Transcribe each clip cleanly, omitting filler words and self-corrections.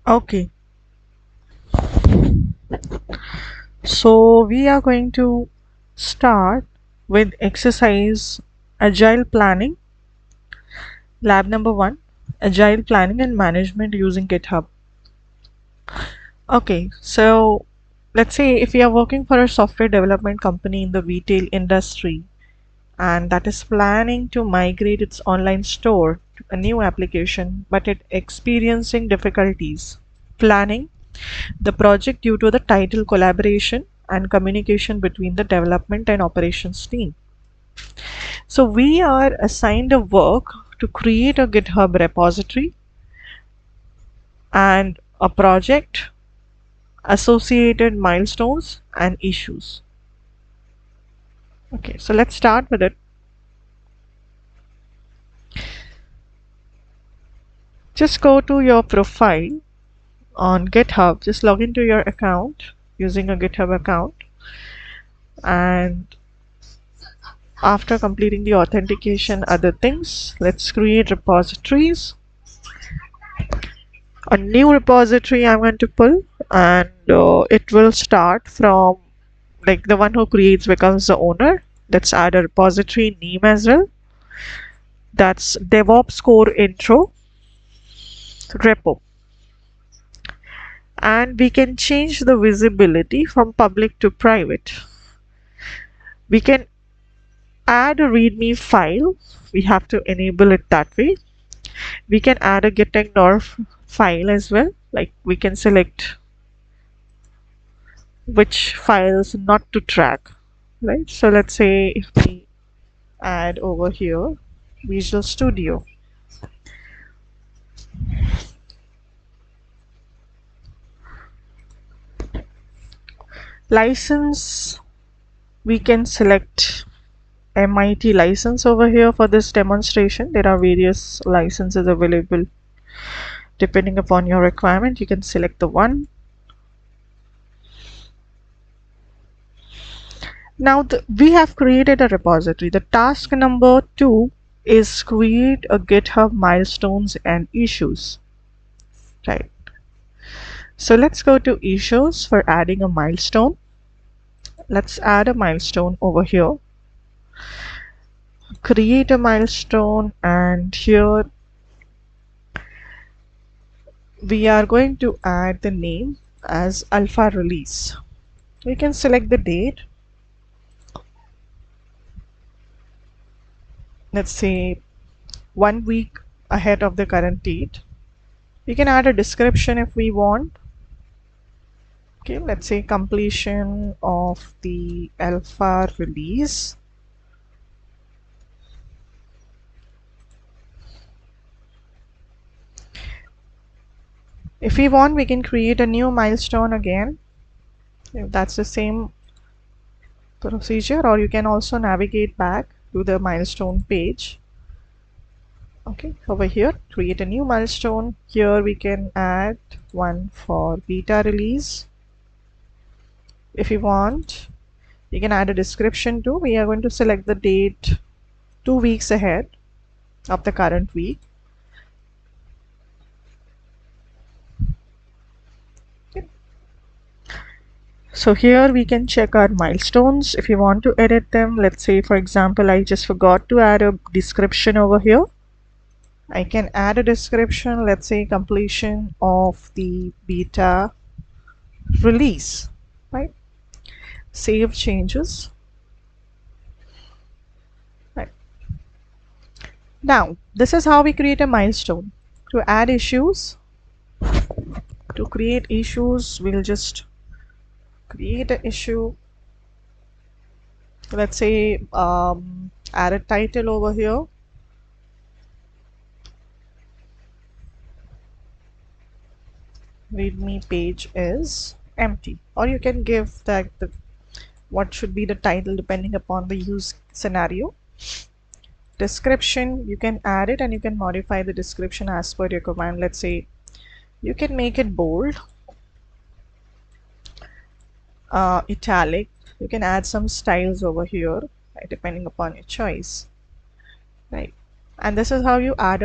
Okay, so we are going to start with exercise Agile Planning, lab number 1, Agile Planning and Management using GitHub. Okay, so let's say if you are working for a software development company in the retail industry and that is planning to migrate its online store to a new application but it experiencing difficulties planning the project due to the title collaboration and communication between the development and operations team. So we are assigned a work to create a GitHub repository and a project, associated milestones and issues. Okay, so let's start with it. Just go to your profile on GitHub, just log into your account using a GitHub account, and after completing the authentication other things, let's create repositories. A new repository I'm going to pull, and it will start from, like, the one who creates becomes the owner. Let's add a repository name as well. That's DevOps Core Intro repo, and we can change the visibility from public to private. We can add a readme file. We have to enable it that way. We can add a gitignore file as well, like we can select which files not to track, right? So let's say if we add over here Visual Studio, license, we can select MIT license over here. For this demonstration there are various licenses available. Depending upon your requirement you can select the one. Now we have created a repository. The task number 2 is create a GitHub milestones and issues, right? So let's go to issues for adding a milestone. Let's add a milestone over here, create a milestone, and here we are going to add the name as alpha release. We can select the date, let's say 1 week ahead of the current date. We can add a description if we want. Okay, let's say completion of the alpha release. If we want we can create a new milestone again, if that's the same procedure, or you can also navigate back to the milestone page. Okay, over here create a new milestone. Here we can add one for beta release. If you want you can add a description too. We are going to select the date 2 weeks ahead of the current week. Okay. So here we can check our milestones if you want to edit them. Let's say for example I just forgot to add a description over here. I can add a description, let's say completion of the beta release, right? Save changes. Right. Now this is how we create a milestone. To add issues, to create issues, we'll just create an issue. Let's say add a title over here. Readme page is empty, or you can give that what should be the title depending upon the use scenario. Description, you can add it and you can modify the description as per your command. Let's say you can make it bold, italic. You can add some styles over here, right, depending upon your choice, right? And this is how you add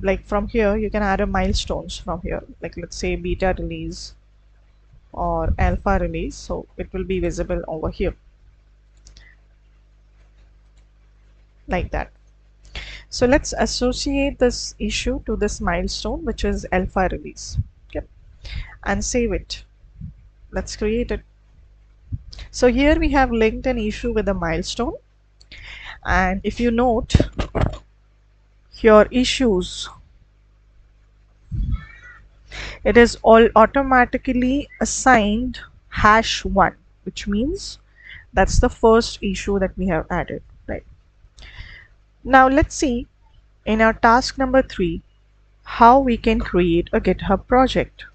like from here you can add a milestones from here, like let's say beta release or alpha release, so it will be visible over here like that. So let's associate this issue to this milestone, which is alpha release. Okay, and save it. Let's create it. So here we have linked an issue with a milestone, and if you note, your issues, it is all automatically assigned #1, which means that's the first issue that we have added, right? Now let's see in our task number 3 how we can create a GitHub project.